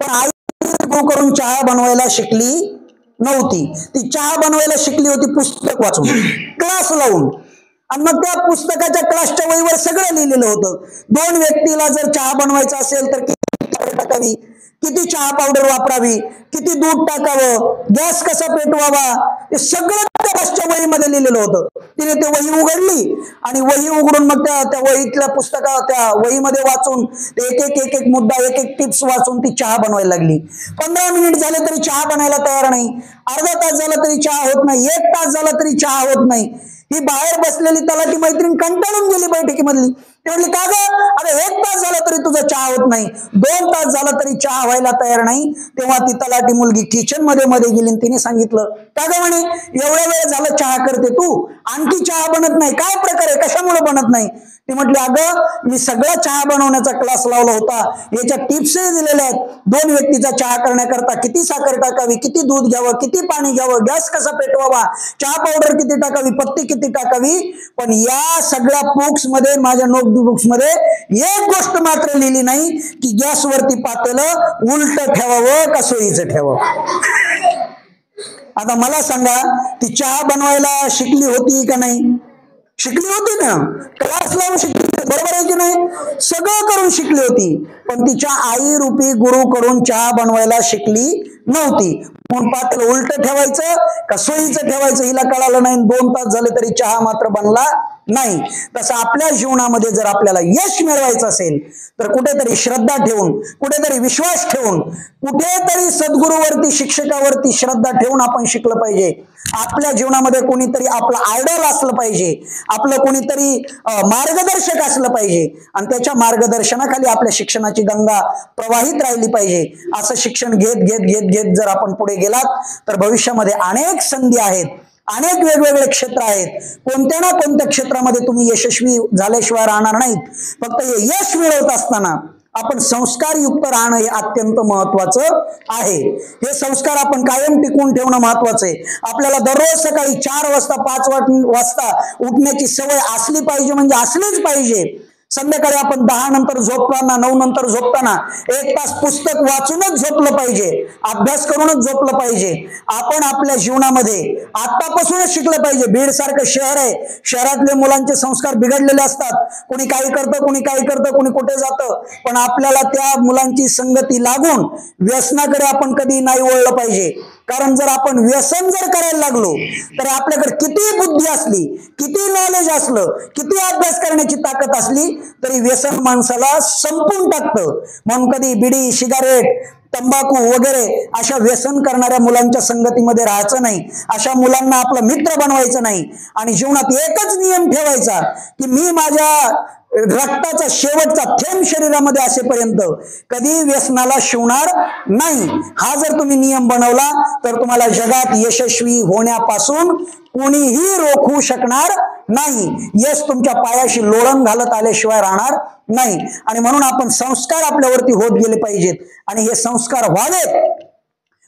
पण आई करून चहा बनवायला शिकली नव्हती. ती चहा बनवायला शिकली होती पुस्तक वाचून, क्लास लावून. आणि मग त्या पुस्तकाच्या क्लासच्या वहीवर सगळं लिहिलेलं होतं. 2 व्यक्तीला जर चहा बनवायचा असेल तर किती टाकावी, किती चहा पावडर वापरावी, किती दूध टाकावं, गॅस कसा पेटवावा, हे सगळं त्या क्लासच्या वहीमध्ये लिहिलेलं होतं. तिने ते वही उघडली आणि वही उघडून मग त्या वहीतल्या पुस्तका त्या वहीमध्ये वाचून एक एक मुद्दा, एक टिप्स वाचून ती चहा बनवायला लागली. 15 मिनिट झाले तरी चहा बनायला तयार नाही. अर्धा तास झाला तरी चहा होत नाही. 1 तास झाला तरी चहा होत नाही. ही बाहेर बसलेली तलाठी मैत्रीण कंटाळून गेली बैठकीमधली. ती म्हणली, का ग, अरे 1 तास झाला तरी तुझा चहा होत नाही, 2 तास झाला तरी चहा व्हायला तयार नाही. तेव्हा ती तलाठी मुलगी किचन मध्ये गेली. तिने सांगितलं, का ग म्हणे, एवढ्या वेळ झाला चहा करते तू, आणखी चहा बनत नाही, काय प्रकार आहे, कशामुळे बनत नाही? ती म्हटली, अगं मी सगळा चहा बनवण्याचा क्लास लावला होता, याच्या टिप्सही दिलेल्या आहेत. 2 व्यक्तीचा चहा करण्याकरता किती साखर टाकावी, किती दूध घ्यावं, किती पाणी घ्यावं, गॅस कसा पेटवावा, चहा पावडर किती टाकावी, पत्ती किती टाकावी. पण या सगळ्या बुक्स मध्ये, माझ्या नोटबुक्स मध्ये एक गोष्ट मात्र लिहिली नाही की गॅसवरती पातेलं उलट ठेवावं का सोयीचं ठेवावं. आता मला सांगा, ती चहा बनवायला शिकली होती का नाही? शिकली होती ना, क्लास लावून शिकली, बरोबर आहे की नाही? सगळं करून शिकली होती, पण तिच्या आई रूपी गुरुकडून चहा बनवायला शिकली नव्हती. म्हणून पातेलं उलट ठेवायचं का सोयीचं ठेवायचं हिला कळालं नाही. 2 तास झाले तरी चहा मात्र बनला नाही. तसं आपल्या जीवनामध्ये जर आपल्याला यश मिळवायचं असेल तर कुठेतरी श्रद्धा ठेवून, कुठेतरी विश्वास ठेवून, कुठेतरी सद्गुरूवरती, शिक्षकावरती श्रद्धा ठेवून आपण शिकलं पाहिजे. आपल्या जीवनामध्ये कोणीतरी आपलं आयडॉल असलं पाहिजे, आपलं कोणीतरी मार्गदर्शक असलं पाहिजे आणि त्याच्या मार्गदर्शनाखाली आपल्या शिक्षणाची गंगा प्रवाहित राहिली पाहिजे. असं शिक्षण घेत घेत घेत घेत जर आपण पुढे गेलात तर भविष्यामध्ये अनेक संधी आहेत, अनेक वेगवेगळे क्षेत्र आहेत. कोणत्या ना कोणत्या क्षेत्रामध्ये तुम्ही यशस्वी झाल्याशिवाय राहणार नाहीत. फक्त हे यश मिळवत असताना आपण संस्कारयुक्त राहणं हे अत्यंत महत्वाचं आहे. हे संस्कार आपण कायम टिकवून ठेवणं महत्वाचं आहे. आपल्याला दररोज सकाळी 4 वाजता 5 वाजता उठण्याची सवय असली पाहिजे, म्हणजे असलीच पाहिजे. संध्याकाळी आपण 10 नंतर झोपताना, 9 नंतर झोपताना 1 तास पुस्तक वाचूनच झोपलं पाहिजे, अभ्यास करूनच झोपलं पाहिजे. आपण आपल्या जीवनामध्ये आतापासूनच शिकलं पाहिजे. बीड सारखं शहर आहे, शहरातले मुलांचे संस्कार बिघडलेले असतात. कोणी काही करतं, कोणी काही करतं, कोणी कुठे जातं, पण आपल्याला त्या मुलांची संगती लागून व्यसनाकडे आपण कधी नाही वळलं पाहिजे. कारण जर आपण व्यसन जर करायला लागलो तर आपल्याकडे किती बुद्धी असली, किती नॉलेज असलं, किती अभ्यास करण्याची ताकद असली तरी व्यसन माणसाला संपून टाकतं. म्हणून कधी बिडी, सिगारेट, तंबाखू वगैरे अशा व्यसन करणाऱ्या मुलांच्या संगतीमध्ये राहायचं नाही. अशा मुलांना आपला मित्र बनवायचं नाही. आणि जीवनात एकच नियम ठेवायचा की मी माझ्या रक्ताचा शेवटचा थेंब शरीरामध्ये असेपर्यंत कधी व्यसनाला शिवणार नाही. हा जर तुम्ही नियम बनवला तर तुम्हाला जगात यशस्वी होण्यापासून कोणीही रोखू शकणार नाही. यश तुमच्या पायाशी लोळण घालत आल्याशिवाय राहणार नाही. आणि म्हणून आपण संस्कार आपल्यावरती होत गेले पाहिजेत आणि हे संस्कार व्हावेत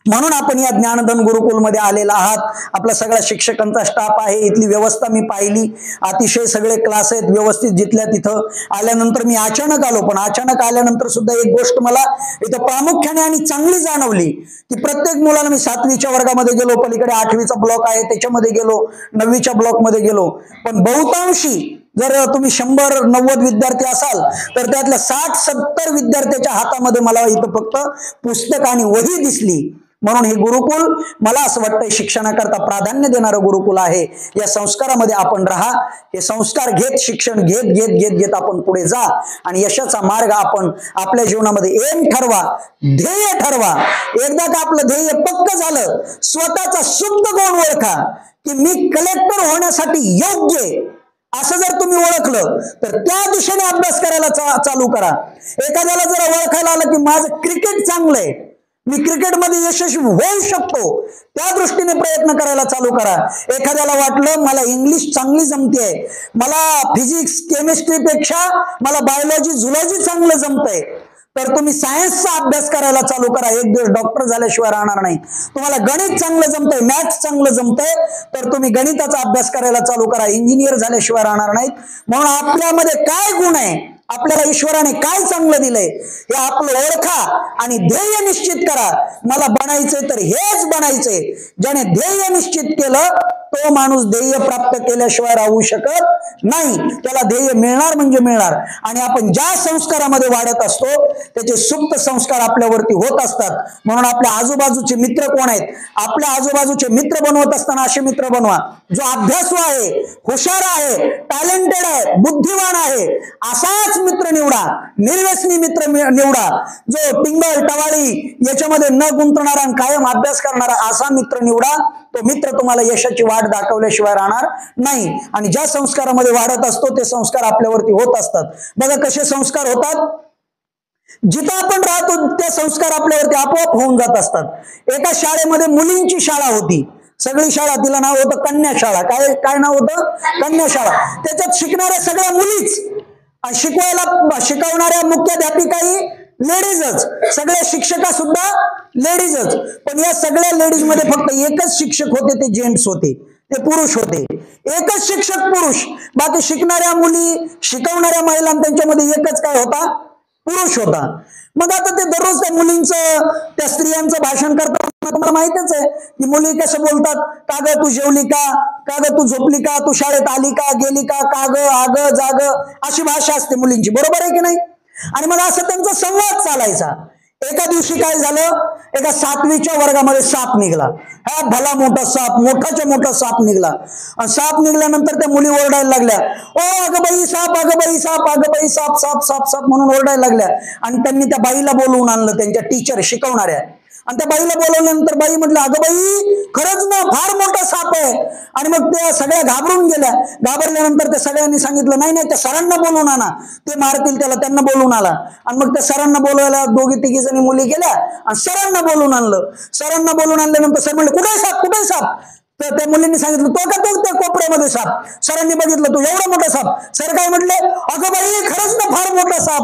म्हणून आपण या ज्ञानधन गुरुकुलमध्ये आलेला आहात. आपला सगळा शिक्षकांचा स्टाफ आहे, इथली व्यवस्था मी पाहिली, अतिशय सगळे क्लास आहेत व्यवस्थित. जिथल्या तिथं आल्यानंतर मी अचानक आलो, पण अचानक आल्यानंतर सुद्धा एक गोष्ट मला इथं प्रामुख्याने आणि चांगली जाणवली की प्रत्येक मुलाला, मी 7वीच्या वर्गामध्ये गेलो, पलीकडे 8वीचा ब्लॉक आहे त्याच्यामध्ये गेलो, 9वीच्या ब्लॉकमध्ये गेलो, पण बहुतांशी जर तुम्ही 100-90 विद्यार्थी असाल तर त्यातल्या 60-70 विद्यार्थ्याच्या हातामध्ये मला इथं फक्त पुस्तक आणि वही दिसली. म्हणून हे गुरुकुल मला असं वाटतं शिक्षणाकरता प्राधान्य देणारं गुरुकुल आहे. या संस्कारामध्ये आपण राहा. हे संस्कार घेत, शिक्षण घेत घेत घेत घेत आपण पुढे जा आणि यशाचा मार्ग आपण आपल्या जीवनामध्ये एम ठरवा, ध्येय ठरवा. एकदा का आपलं ध्येय पक्क झालं, स्वतःचा शुद्ध गुण ओळखा की मी कलेक्टर होण्यासाठी योग्य असं जर तुम्ही ओळखलं तर त्या दिशेने अभ्यास करायला चालू करा. एखाद्याला जर ओळखायला आलं की माझं क्रिकेट चांगलं आहे, मी क्रिकेटमध्ये यशस्वी होऊ शकतो, त्या दृष्टीने प्रयत्न करायला चालू करा. एखाद्याला वाटलं मला इंग्लिश चांगली जमते, मला फिजिक्स केमिस्ट्रीपेक्षा मला बायोलॉजी झुलॉजी चांगलं जमतंय, तर तुम्ही सायन्सचा अभ्यास करायला चालू करा. एक दिवस डॉक्टर झाल्याशिवाय राहणार नाही. तुम्हाला गणित चांगलं जमतंय, मॅथ्स चांगलं जमतंय, तर तुम्ही गणिताचा अभ्यास करायला चालू करा. इंजिनियर झाल्याशिवाय राहणार नाहीत. म्हणून आपल्यामध्ये काय गुण आहे, आपल्याला ईश्वराने काय चांगलं दिलंय हे आपलं ओळखा आणि ध्येय निश्चित करा. मला बनायचंय तर हेच बनायचंय. ज्याने ध्येय निश्चित केलं तो माणूस ध्येय प्राप्त केल्याशिवाय राहू शकत नाही. त्याला ध्येय मिळणार म्हणजे मिळणार. आणि आपण ज्या संस्कारामध्ये वाढत असतो त्याचे सुप्त संस्कार आपल्यावरती होत असतात. म्हणून आपल्या आजूबाजूचे मित्र कोण आहेत, आपल्या आजूबाजूचे मित्र बनवत असताना असे मित्र बनवा जो अभ्यासू आहे, हुशार आहे, टॅलेंटेड आहे, बुद्धिवान आहे, असाच मित्र निवडा. निर्व्यसनी मित्र निवडा. जो टिंगल टवाळी याच्यामध्ये न गुंतणारा आणि कायम अभ्यास करणारा असा मित्र निवडा. तो मित्र तुम्हाला यशाची वाट दाखवल्याशिवाय राहणार नाही. आणि ज्या संस्कारामध्ये वाढत असतो ते संस्कार आपल्यावरती होत असतात. बघा कसे संस्कार होतात, जिथं आपण राहतो त्या संस्कार आपल्यावरती आपोआप होऊन जात असतात. एका शाळेमध्ये मुलींची शाळा होती, सगळी शाळा, तिला नाव होतं कन्या शाळा. काय नाव होतं? कन्या शाळा. त्याच्यात शिकणाऱ्या सगळ्या मुलीच. शिकवणाऱ्या मुख्याध्यापिकाही लेडीजच, सगळ्या शिक्षका सुद्धा लेडीजच. पण या सगळ्या लेडीज मध्ये फक्त एकच शिक्षक होते, ते जेंट्स होते, ते पुरुष होते. एकच शिक्षक पुरुष. बाकी शिकणाऱ्या मुली, शिकवणाऱ्या महिला, त्यांच्यामध्ये एकच काय होता? पुरुष होता. मग आता ते दररोज त्या मुलींचं, त्या स्त्रियांचं भाषण करताना तुम्हाला माहितीच आहे की मुली कसं बोलतात. का ग तू जेवली का? का ग तू झोपली का? तू शाळेत आली का? गेली का? का ग, आग, जाग, अशी भाषा असते मुलींची, बरोबर आहे की नाही? आणि मग असं त्यांचा संवाद चालायचा. एका दिवशी काय झालं, एका 7वीच्या वर्गामध्ये साप निघाला. हा भला मोठा साप, मोठाच्या मोठा साप निघाला. साप निघाल्यानंतर त्या मुली ओरडायला लागल्या, ओ अगं बाई साप, अगं बाई साप, अगं बाई साप, साप साप साप म्हणून ओरडायला लागल्या. आणि त्यांनी त्या बाईला बोलवून आणलं, त्यांच्या टीचर, शिकवणाऱ्या. आणि त्या बाईला बोलवल्यानंतर बाई म्हटलं, अगं बाई खरंच ना फार मोठा साप आहे. आणि मग त्या सगळ्या घाबरून गेल्या. घाबरल्यानंतर त्या सगळ्यांनी सांगितलं, नाही नाही त्या सरांना बोलवून आणा, ते मारतील त्याला. त्यांना बोलवून आला. आणि मग त्या सरांना बोलवायला 2-3 जणी मुली गेल्या आणि सरांना बोलवून आणलं. सरांना बोलवून आणल्यानंतर सर म्हणले, कुठे साप, कुठे साप? तर त्या मुलींनी सांगितलं, तो का तो त्या कोपऱ्यामध्ये साप. सरांनी बघितलं, तो एवढा मोठा साप. सर काय म्हटले, अगं बाई खरंच ना फार मोठा साप.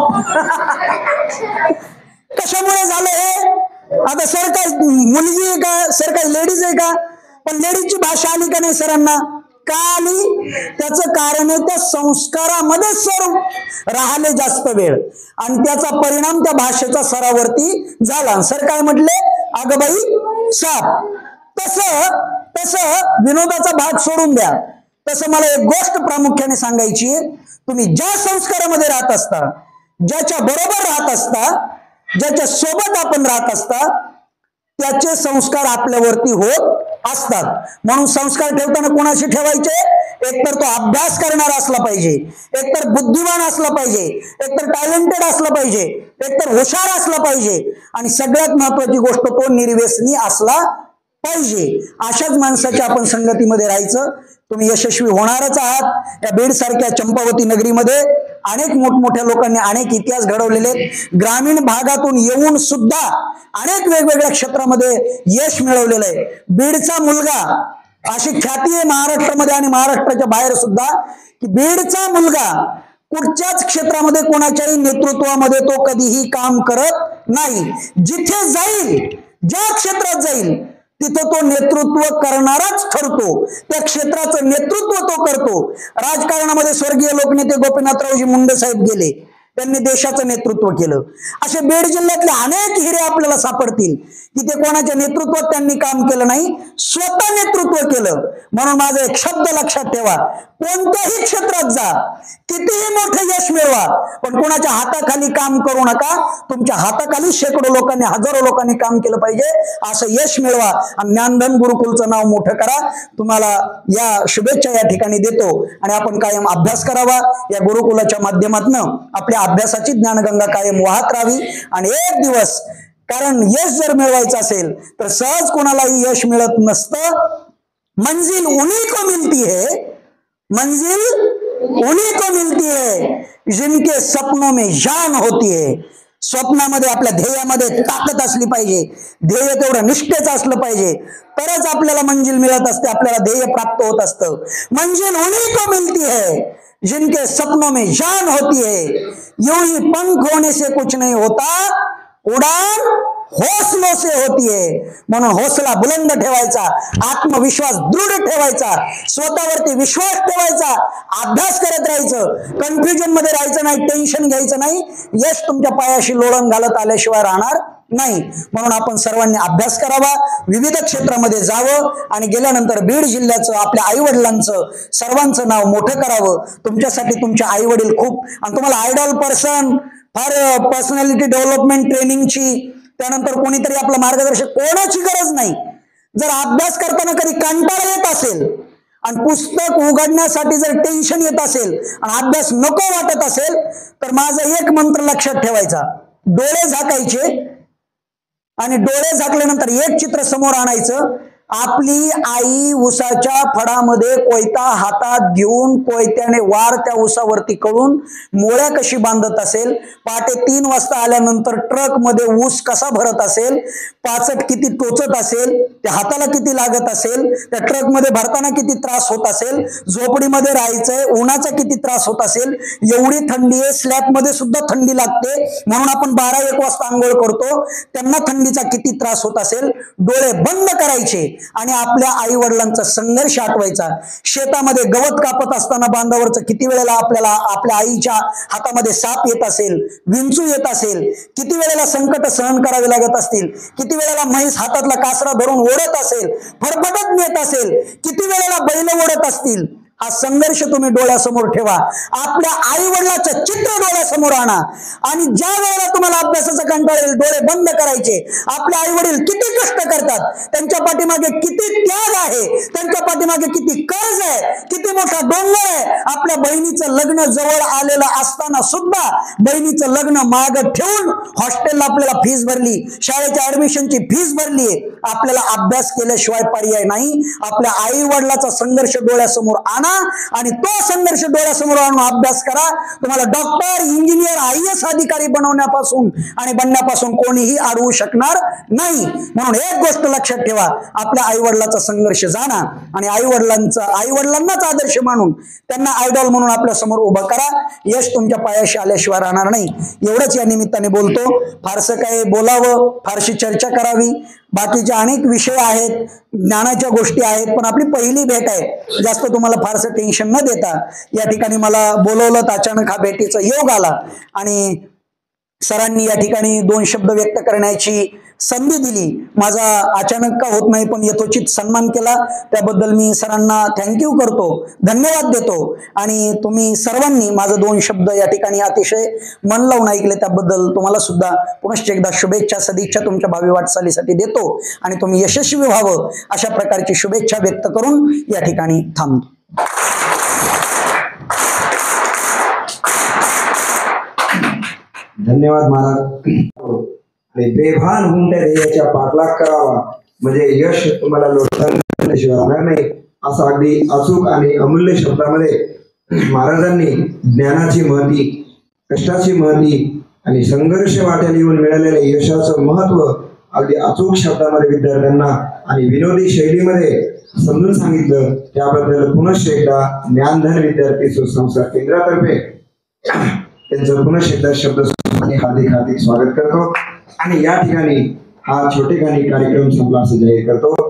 कशामुळे झालं हे? आता सर काय मुलगी आहे का? सर काय लेडीज आहे का? पण लेडीजची भाषा आली का नाही सरांना? का आली? त्याचं कारण आहे त्या संस्कारामध्ये सर राहिले जास्त वेळ, आणि त्याचा परिणाम त्या भाषेचा सरावरती झाला. सर काय म्हटले, अगं बाई साप. तसं विनोदाचा भाग सोडून द्या. तसं मला एक गोष्ट प्रामुख्याने सांगायची आहे. तुम्ही ज्या संस्कारामध्ये राहत असता, ज्याच्या बरोबर राहत असता, ज्याच्या सोबत आपण राहत असता, त्याचे संस्कार आपल्यावरती होत असतात. म्हणून संस्कार ठेवताना कोणाशी ठेवायचे? एकतर तो अभ्यास करणारा असला पाहिजे, एकतर बुद्धिमान असला पाहिजे, एकतर टॅलेंटेड असला पाहिजे, एकतर हुशार असला पाहिजे, आणि सगळ्यात महत्वाची गोष्ट तो निर्व्यसनी असला पाहिजे. अशाच माणसाच्या आपण संगतीमध्ये राहायचं. तुम्ही यशस्वी होणारच आहात. या बीड सारख्या चंपावती नगरीमध्ये अनेक मोठमोठ्या लोकांनी अनेक इतिहास घडवलेले, ग्रामीण भागातून येऊन सुद्धा अनेक वेगवेगळ्या क्षेत्रामध्ये यश मिळवलेलं आहे. बीडचा मुलगा, अशी ख्याती आहे महाराष्ट्रामध्ये आणि महाराष्ट्राच्या बाहेर सुद्धा, की बीडचा मुलगा कुठच्याच क्षेत्रामध्ये कोणाच्याही नेतृत्वामध्ये तो कधीही काम करत नाही. जिथे जाईल, ज्या क्षेत्रात जाईल, तिथं तो नेतृत्व करणाराच ठरतो. त्या क्षेत्राचं नेतृत्व तो करतो. राजकारणामध्ये स्वर्गीय लोकनेते गोपीनाथरावजी मुंडे साहेब गेले, त्यांनी देशाचं नेतृत्व केलं. असे बीड जिल्ह्यातले अनेक हिरे आपल्याला सापडतील की ते कोणाच्या नेतृत्वात त्यांनी काम केलं नाही, स्वतः नेतृत्व केलं. म्हणून माझा एक शब्द लक्षात ठेवा, कोणत्याही क्षेत्रात जा, कितीही मोठे यश मिळवा, पण कोणाच्या हाताखाली काम करू नका. तुमच्या हाताखाली शेकडो लोकांनी, हजारो लोकांनी काम केलं पाहिजे, असं यश मिळवा आणि ज्ञानधन गुरुकुलचं नाव मोठं करा. तुम्हाला या शुभेच्छा या ठिकाणी देतो. आणि आपण कायम अभ्यास करावा. या गुरुकुलाच्या माध्यमातून आपल्या अभ्यासाची ज्ञानगंगा कायम वाहत राहावी. आणि एक दिवस, कारण यश जर मिळवायचं असेल तर सहज कोणालाही यश मिळत नसतं. मंजिल उन्हीं को मिलती है, मंजिल उन्हीं को मिलती है जिनके सपनों में जान होती है. स्वप्नामध्ये, आपल्या ध्येयामध्ये ताकद असली पाहिजे. ध्येय तेवढं निष्ठेचं असलं पाहिजे, तरच आपल्याला मंजिल मिळत असते, आपल्याला ध्येय प्राप्त होत असतं. मंजिल उन्हीं को मिलती है जिनके सपनों में जान होती है. यूं ही पंख होने से कुछ नहीं होता, उड़ान हौसलों से होती है. म्हणून हौसला बुलंद ठेवायचा, आत्मविश्वास दृढ ठेवायचा, स्वतःवरती विश्वास ठेवायचा, अभ्यास करत राहायचं, कन्फ्युजन मध्ये राहायचं नाही, टेन्शन घ्यायचं नाही. यश तुमच्या पायाशी लोळण घालत आल्याशिवाय राहणार नाही. म्हणून आपण सर्वांनी अभ्यास करावा, विविध क्षेत्रामध्ये जावं आणि गेल्यानंतर बीड जिल्ह्याचं, आपल्या आई वडिलांचं, सर्वांचं नाव मोठं करावं. तुमच्यासाठी तुमचे आई वडील खूप, आणि तुम्हाला आयडॉल पर्सन, फार पर्सनॅलिटी डेव्हलपमेंट ट्रेनिंगची, त्यानंतर कोणीतरी आपलं मार्गदर्शक, कोणाची गरज नाही. जर अभ्यास करताना कधी कंटाळा येत असेल आणि पुस्तक उघडण्यासाठी जर टेन्शन येत असेल आणि अभ्यास नको वाटत असेल, तर माझा एक मंत्र लक्षात ठेवायचा, डोळे झाकायचे आणि डोळे झाकल्यानंतर एक चित्र समोर आणायचं आपली आई उसाच्या फडामध्ये कोयता हातात घेऊन कोयत्याने वार त्या उसावरती कळून मोळ्या कशी बांधत असेल, पहाटे 3 वाजता आल्यानंतर ट्रक मध्ये ऊस कसा भरत असेल, पाचट किती टोचत असेल, त्या हाताला किती लागत असेल, त्या ट्रक मध्ये भरताना किती त्रास होत असेल, झोपडीमध्ये राहायचंय उन्हाचा किती त्रास होत असेल, एवढी थंडी आहे, स्लॅब मध्ये सुद्धा थंडी लागते म्हणून आपण 12-1 वाजता आंघोळ करतो, त्यांना थंडीचा किती त्रास होत असेल, डोळे बंद करायचे आणि आपल्या आई वडिलांचा संघर्ष आठवायचा. शेतामध्ये गवत कापत असताना बांधावरचं किती वेळेला आपल्याला आपल्या आईच्या हातामध्ये साप येत असेल, विंचू येत असेल, किती वेळेला संकट सहन करावे लागत असतील, किती वेळेला म्हैस हातातला कासरा धरून ओढत असेल, फरफटत नेत असेल, किती वेळेला बैल ओढत असतील. हा संघर्ष तुम्ही डोळ्यासमोर ठेवा, आपल्या आई वडिलाचं चित्र डोळ्यासमोर आणा आणि ज्या वेळेला तुम्हाला अभ्यासाचा कंटाळा येईल डोळे बंद करायचे. आपले आई वडील किती कष्ट करतात, त्यांच्या पाठीमागे किती त्याग आहे, त्यांच्या पाठीमागे किती कर्ज आहे, किती मोठा डोंगर आहे. आपल्या बहिणीचं लग्न जवळ आलेलं असताना सुद्धा बहिणीचं लग्न माग ठेवून हॉस्टेलला आपल्याला फीस भरली, शाळेच्या ऍडमिशनची फीस भरली. आपल्याला अभ्यास केल्याशिवाय पर्याय नाही. आपल्या आई वडिलाचा संघर्ष डोळ्यासमोर आणा आणि तो संघर्ष डोळ्यासमोर आणून अभ्यास करा. तुम्हाला डॉक्टर, इंजिनियर, IAS अधिकारी बनवण्यापासून आणि बनण्यापासून कोणीही अडवू शकणार नाही. म्हणून एक गोष्ट लक्षात ठेवा, आपल्या आई वडिलाचा संघर्ष जाणा आणि आई वडिलांनाच आदर्श मानून त्यांना आयडॉल म्हणून आपल्या समोर उभं करा. यश तुमच्या पायाशी आल्याशिवाय राहणार नाही. एवढंच या निमित्ताने बोलतो. फारसं काय बोलावं, फारशी चर्चा करावी, बाकीचे अनेक विषय आहेत, ज्ञानाच्या गोष्टी आहेत, पण आपली पहिली भेट आहे. जास्त तुम्हाला फारसं टेन्शन न देता या ठिकाणी मला बोलवलं, अचानक हा भेटीचा योग आला आणि सरांनी या ठिकाणी 2 शब्द व्यक्त करण्याची संधी दिली. माझा अचानक का होत नाही पण यथोचित सन्मान केला, त्याबद्दल मी सरांना थँक्यू करतो, धन्यवाद देतो. आणि तुम्ही सर्वांनी माझं 2 शब्द या ठिकाणी अतिशय मन लावून ऐकले त्याबद्दल तुम्हाला सुद्धा पुनश्च एकदा शुभेच्छा, सदिच्छा तुमच्या भावी वाटचालीसाठी देतो आणि तुम्ही यशस्वी व्हावं अशा प्रकारची शुभेच्छा व्यक्त करून या ठिकाणी थांबतो.
धन्यवाद महाराज. आणि बेभान होऊन त्या ध्येयाच्या पाठलाग करावा म्हणजे यश तुम्हाला लोटल्याशिवाय राहणार नाही. असं अगदी अचूक आणि अमूल्य शब्दामध्ये महाराजांनी ज्ञानाची महती, कष्टाची महती आणि संघर्ष वाट्याला येऊन मिळालेल्या यशाचं महत्व अगदी अचूक शब्दामध्ये विद्यार्थ्यांना आणि विनोदी शैलीमध्ये समजून सांगितलं. त्याबद्दल पुनश्च एकदा ज्ञानधन विद्यार्थी सुसंस्कार केंद्रातर्फे त्यांचं पुनश्च एकदा शब्द हार्दिक स्वागत करतो आणि या ठिकाणी हा छोटेखानी कार्यक्रम संपला असं जाहीर करतो.